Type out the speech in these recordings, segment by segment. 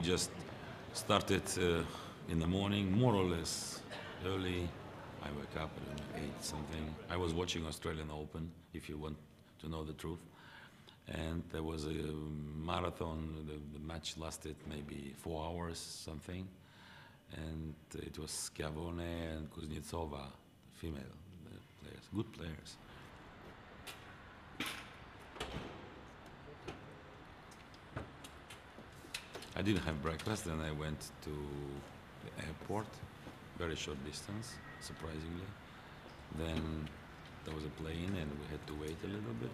just started in the morning, more or less early. I wake up at 8 something. I was watching Australian Open, if you want to know the truth. And there was a marathon. The match lasted maybe 4 hours, something. And it was Schiavone and Kuznetsova, female players, good players. I didn't have breakfast, then I went to the airport, very short distance, surprisingly. Then there was a plane and we had to wait a little bit.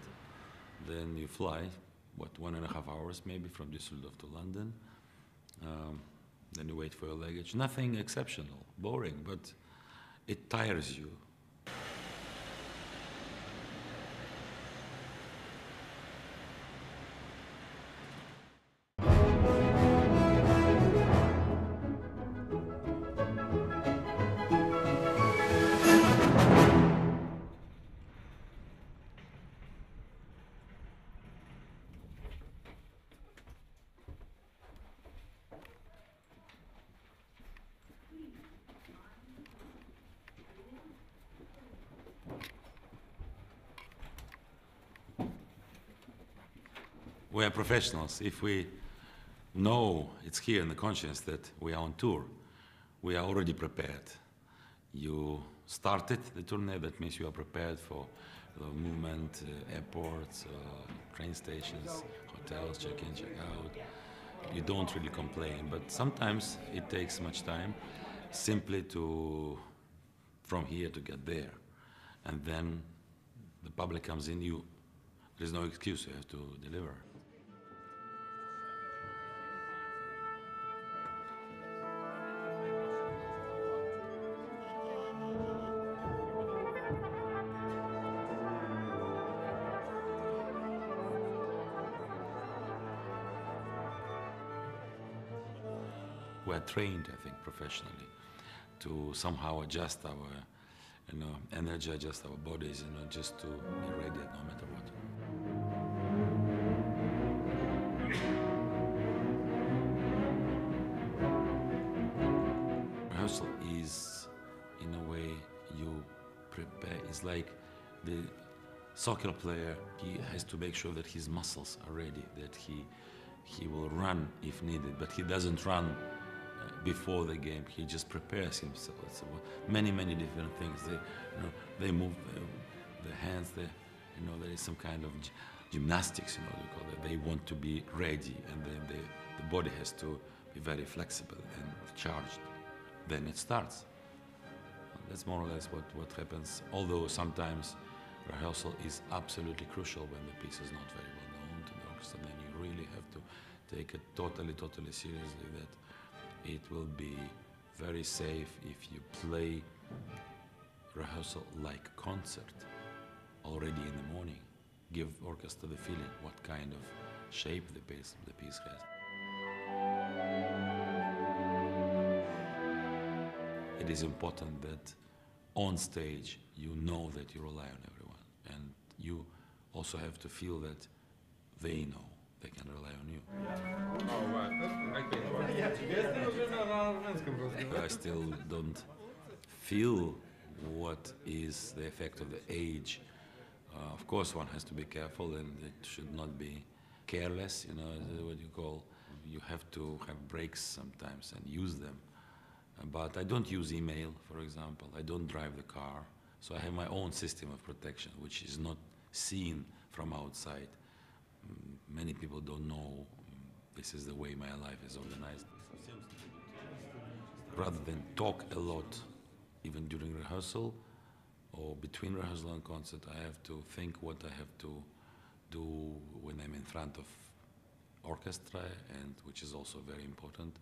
Then you fly, what, 1.5 hours maybe from Düsseldorf to London. Then you wait for your luggage. Nothing exceptional, boring, but it tires you. We are professionals. If we know it's here in the conscience that we are on tour, we are already prepared. You started the tournée, that means you are prepared for the movement, airports, train stations, hotels, check-in, check-out. You don't really complain, but sometimes it takes much time simply from here to get there. And then the public comes in, there's no excuse, you have to deliver. We are trained, I think, professionally to somehow adjust our, energy, adjust our bodies, just to be ready no matter what. Rehearsal is, in a way, you prepare. It's like the soccer player. He has to make sure that his muscles are ready, that he will run if needed, but he doesn't run before the game. He just prepares himself. It's many different things. They move the hands. There is some kind of gymnastics. They call it. They want to be ready, and then the body has to be very flexible and charged. Then it starts. That's more or less what happens. Although sometimes rehearsal is absolutely crucial when the piece is not very well known to the orchestra. Then you really have to take it totally seriously. That it will be very safe if you play rehearsal like concert already in the morning. Give orchestra the feeling what kind of shape the piece has. It is important that on stage you know that you rely on everyone, and you also have to feel that they know they can rely on you. I still don't feel what is the effect of the age. Of course, one has to be careful, and it should not be careless, what you call. You have to have breaks sometimes and use them. But I don't use email, for example. I don't drive the car. So I have my own system of protection, which is not seen from outside. Many people don't know this is the way my life is organized. Rather than talk a lot, even during rehearsal or between rehearsal and concert, I have to think what I have to do when I'm in front of orchestra, and which is also very important,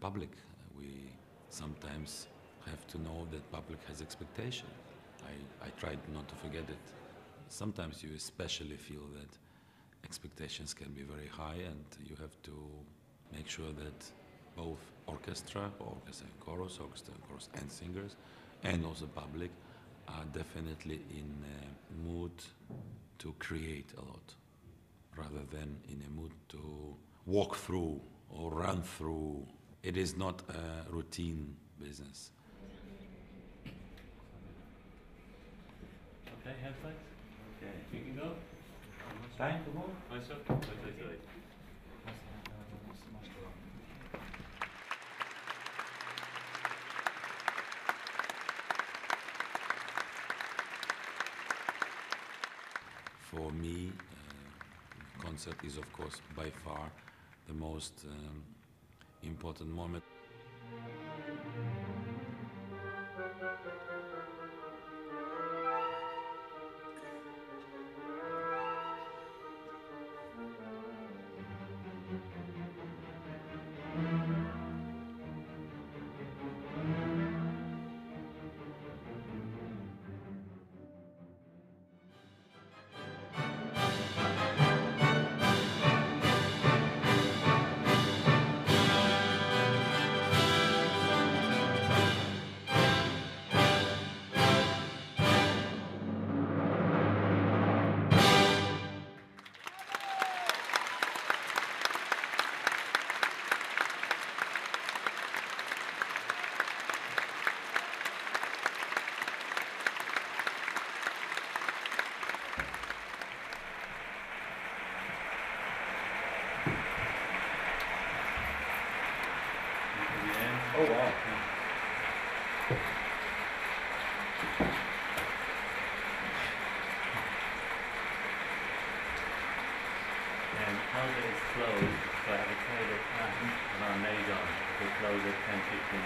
public. We sometimes have to know that public has expectation. I try not to forget it. Sometimes you especially feel that expectations can be very high, and you have to make sure that both orchestra and chorus and singers, and also public are definitely in a mood to create a lot, rather than in a mood to walk through or run through. It is not a routine business. Okay, hand flex. Okay, you can go. Time to move. Myself. For me, concert is of course by far the most important moment. Oh wow. And Alda is closed, so I have to tell you the time around Maison. We close at 10:15.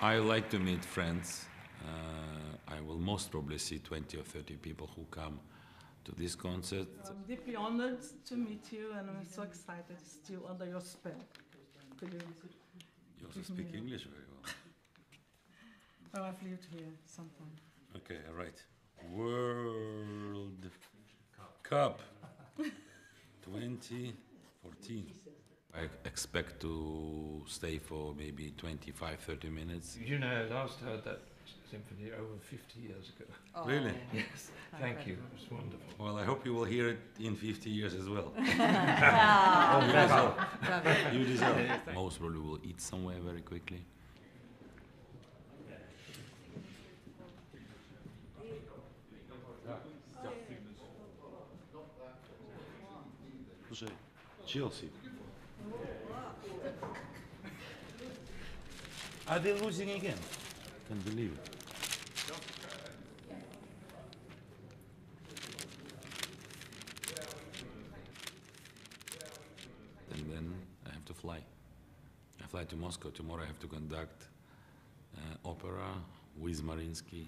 I like to meet friends. I will most probably see 20 or 30 people who come to this concert. I'm deeply honored to meet you, and I'm so excited, still under your spell. Could you? You also speak English very well. Oh, I've lived here sometime. Okay, all right. World Cup 2014. I expect to stay for maybe 25, 30 minutes. You know, I last heard that symphony over 50 years ago. Oh. Really? Yes, thank you. It was wonderful. Well, I hope you will hear it in 50 years as well. Oh, You deserve. bravo. You deserve. Most probably will eat somewhere very quickly. Слушай, Chelsea. Are they losing again? Can't believe it. And then I have to fly. I fly to Moscow. Tomorrow I have to conduct opera with Mariinsky.